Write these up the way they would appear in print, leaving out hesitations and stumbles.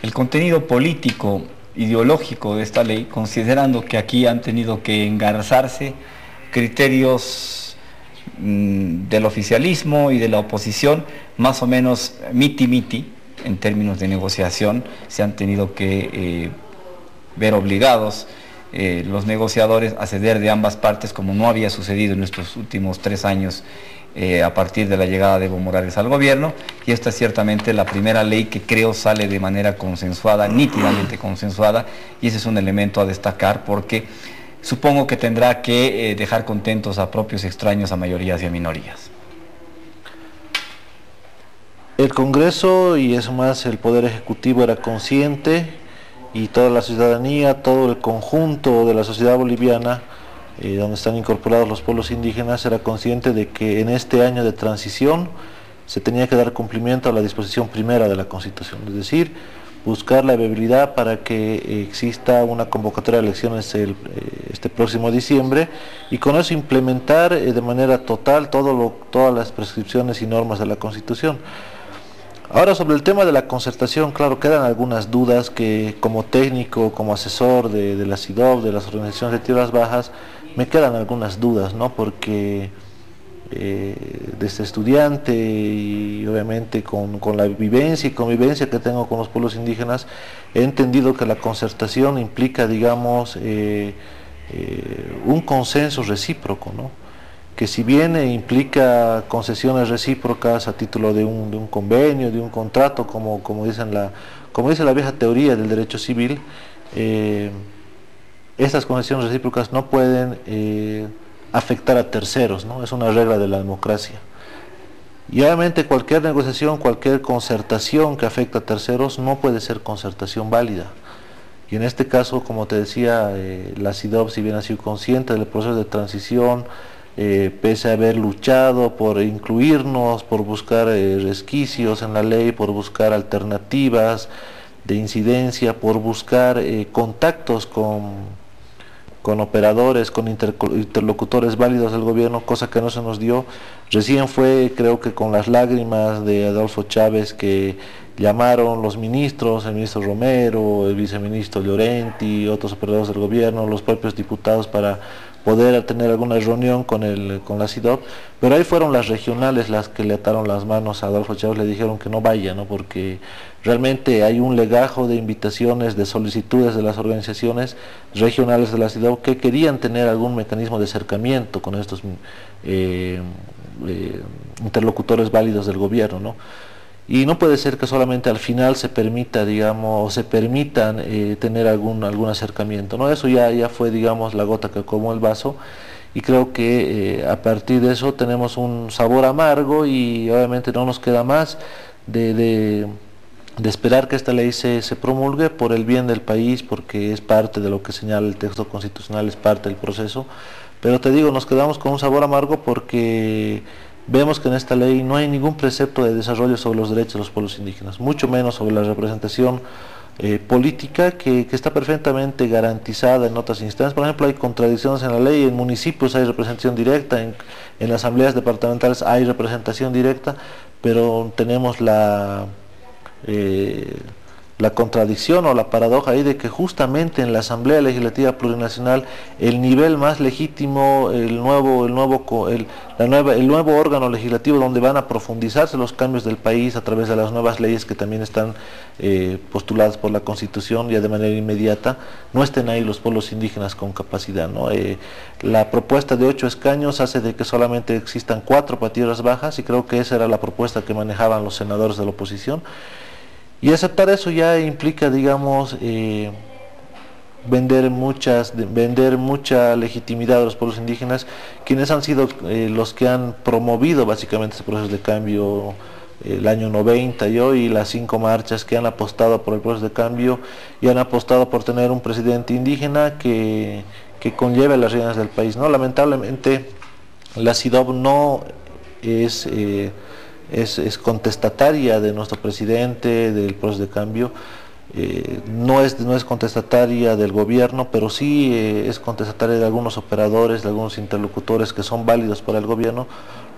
el contenido político, ideológico de esta ley, considerando que aquí han tenido que engarzarse criterios del oficialismo y de la oposición, más o menos miti-miti, en términos de negociación, se han tenido que ver obligados los negociadores a ceder de ambas partes, como no había sucedido en estos últimos 3 años a partir de la llegada de Evo Morales al gobierno, y esta es ciertamente la primera ley que creo sale de manera consensuada, nítidamente consensuada, y ese es un elemento a destacar porque supongo que tendrá que dejar contentos a propios extraños, a mayorías y a minorías. El Congreso y es más el Poder Ejecutivo era consciente, y toda la ciudadanía, todo el conjunto de la sociedad boliviana, donde están incorporados los pueblos indígenas, era consciente de que en este año de transición se tenía que dar cumplimiento a la disposición primera de la Constitución, es decir, buscar la viabilidad para que exista una convocatoria de elecciones este próximo diciembre, y con eso implementar de manera total todas las prescripciones y normas de la Constitución. Ahora, sobre el tema de la concertación, claro, quedan algunas dudas que como técnico, como asesor de la CIDOB, de las organizaciones de tierras bajas, me quedan algunas dudas, ¿no? Porque desde estudiante y obviamente con la vivencia y convivencia que tengo con los pueblos indígenas, he entendido que la concertación implica, digamos, un consenso recíproco, ¿no? Que si bien implica concesiones recíprocas a título de un convenio, de un contrato, como dice la vieja teoría del derecho civil, estas concesiones recíprocas no pueden afectar a terceros, ¿no? Es una regla de la democracia. Y obviamente cualquier negociación, cualquier concertación que afecta a terceros no puede ser concertación válida. Y en este caso, como te decía, la CIDOB, si bien ha sido consciente del proceso de transición, pese a haber luchado por incluirnos, por buscar resquicios en la ley, por buscar alternativas de incidencia, por buscar contactos con operadores, con interlocutores válidos del gobierno, cosa que no se nos dio. Recién fue, creo que con las lágrimas de Adolfo Chávez, que llamaron los ministros, el ministro Romero, el viceministro Llorenti, otros operadores del gobierno, los propios diputados, para poder tener alguna reunión con la CIDOB, pero ahí fueron las regionales las que le ataron las manos a Adolfo Chávez, le dijeron que no vaya, ¿no? Porque realmente hay un legajo de invitaciones, de solicitudes de las organizaciones regionales de la CIDOB que querían tener algún mecanismo de acercamiento con estos interlocutores válidos del gobierno, ¿no? Y no puede ser que solamente al final se permita, digamos, o se permitan tener algún acercamiento, ¿no? Eso ya fue, digamos, la gota que colmó el vaso, y creo que a partir de eso tenemos un sabor amargo, y obviamente no nos queda más de esperar que esta ley se promulgue por el bien del país, porque es parte de lo que señala el texto constitucional, es parte del proceso. Pero te digo, nos quedamos con un sabor amargo porque vemos que en esta ley no hay ningún precepto de desarrollo sobre los derechos de los pueblos indígenas, mucho menos sobre la representación política que está perfectamente garantizada en otras instancias. Por ejemplo, hay contradicciones en la ley, en municipios hay representación directa, en asambleas departamentales hay representación directa, pero tenemos la contradicción o la paradoja ahí de que justamente en la Asamblea Legislativa Plurinacional el nivel más legítimo, el nuevo órgano legislativo donde van a profundizarse los cambios del país a través de las nuevas leyes que también están postuladas por la Constitución ya de manera inmediata, no estén ahí los pueblos indígenas con capacidad, ¿no? La propuesta de 8 escaños hace de que solamente existan 4 para tierras bajas, y creo que esa era la propuesta que manejaban los senadores de la oposición. Y aceptar eso ya implica, digamos, vender mucha legitimidad a los pueblos indígenas, quienes han sido los que han promovido básicamente ese proceso de cambio el año 90 y hoy, las 5 marchas que han apostado por el proceso de cambio y han apostado por tener un presidente indígena que conlleve las riendas del país, ¿no? Lamentablemente la CIDOB no es contestataria de nuestro presidente, del proceso de cambio, no es contestataria del gobierno, pero sí es contestataria de algunos operadores, de algunos interlocutores que son válidos para el gobierno,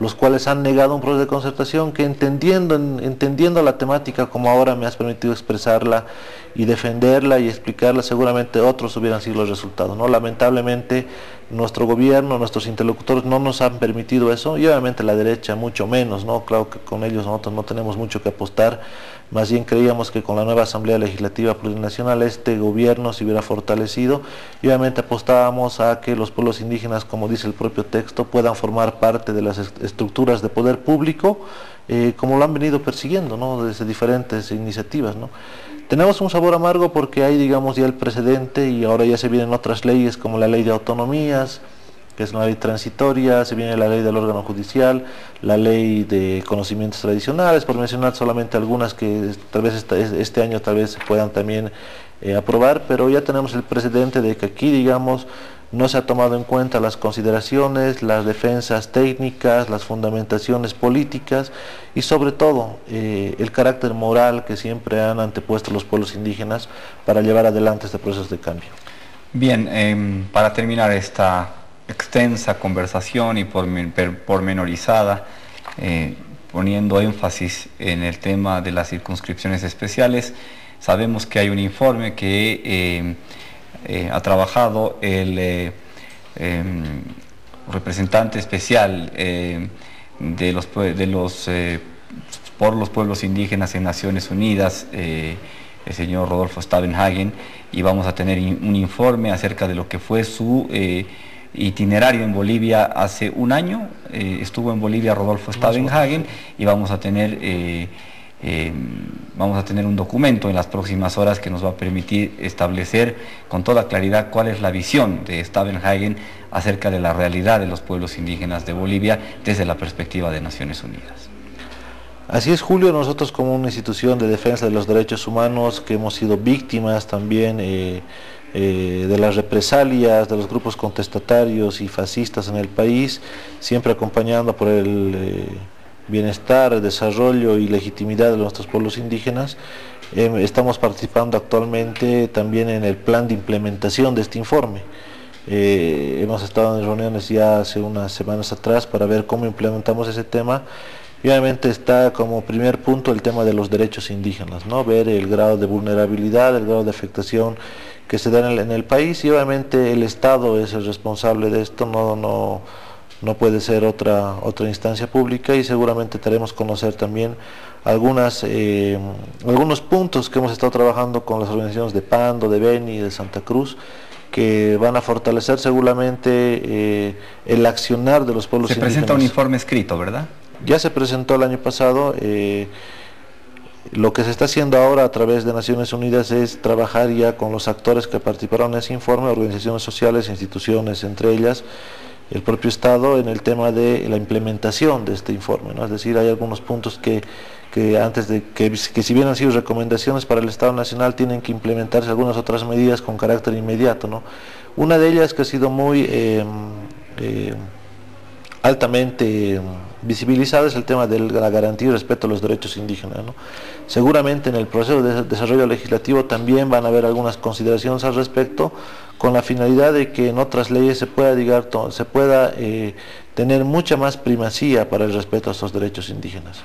los cuales han negado un proceso de concertación que entendiendo la temática como ahora me has permitido expresarla y defenderla y explicarla, seguramente otros hubieran sido los resultados, ¿no? Lamentablemente nuestro gobierno, nuestros interlocutores no nos han permitido eso, y obviamente la derecha mucho menos, ¿no? Claro que con ellos nosotros no tenemos mucho que apostar, más bien creíamos que con la nueva Asamblea Legislativa Plurinacional este gobierno se hubiera fortalecido, y obviamente apostábamos a que los pueblos indígenas, como dice el propio texto, puedan formar parte de las estructuras de poder público, como lo han venido persiguiendo, ¿no? Desde diferentes iniciativas, ¿no? Tenemos un sabor amargo porque hay, digamos, ya el precedente, y ahora ya se vienen otras leyes como la ley de autonomías, que es una ley transitoria, se viene la ley del órgano judicial, la ley de conocimientos tradicionales, por mencionar solamente algunas que tal vez este año tal vez se puedan también aprobar, pero ya tenemos el precedente de que aquí, digamos, no se ha tomado en cuenta las consideraciones, las defensas técnicas, las fundamentaciones políticas y sobre todo el carácter moral que siempre han antepuesto los pueblos indígenas para llevar adelante este proceso de cambio. Bien, para terminar esta extensa conversación y pormenorizada, poniendo énfasis en el tema de las circunscripciones especiales, sabemos que hay un informe que ha trabajado el representante especial por los pueblos indígenas en Naciones Unidas, el señor Rodolfo Stavenhagen, y vamos a tener un informe acerca de lo que fue su itinerario en Bolivia hace un año. Estuvo en Bolivia Rodolfo Stavenhagen, y vamos a tener un documento en las próximas horas que nos va a permitir establecer con toda claridad cuál es la visión de Stavenhagen acerca de la realidad de los pueblos indígenas de Bolivia desde la perspectiva de Naciones Unidas. Así es, Julio. Nosotros, como una institución de defensa de los derechos humanos que hemos sido víctimas también de las represalias de los grupos contestatarios y fascistas en el país, siempre acompañando por el bienestar, el desarrollo y legitimidad de nuestros pueblos indígenas, estamos participando actualmente también en el plan de implementación de este informe. Hemos estado en reuniones ya hace unas semanas atrás para ver cómo implementamos ese tema, y obviamente está como primer punto el tema de los derechos indígenas, ¿no? Ver el grado de vulnerabilidad, el grado de afectación que se da en el país, y obviamente el Estado es el responsable de esto, no puede ser otra instancia pública, y seguramente daremos a conocer también algunos puntos que hemos estado trabajando con las organizaciones de Pando, de Beni, de Santa Cruz, que van a fortalecer seguramente el accionar de los pueblos indígenas. Se presenta un informe escrito, ¿verdad? Ya se presentó el año pasado. Lo que se está haciendo ahora a través de Naciones Unidas es trabajar ya con los actores que participaron en ese informe, organizaciones sociales, instituciones, entre ellas el propio Estado, en el tema de la implementación de este informe, ¿no? Es decir, hay algunos puntos que antes de que si bien han sido recomendaciones para el Estado Nacional, tienen que implementarse algunas otras medidas con carácter inmediato, ¿no? Una de ellas que ha sido muy altamente visibilizada es el tema de la garantía y respeto a los derechos indígenas, ¿no? Seguramente en el proceso de desarrollo legislativo también van a haber algunas consideraciones al respecto, con la finalidad de que en otras leyes se pueda tener mucha más primacía para el respeto a estos derechos indígenas.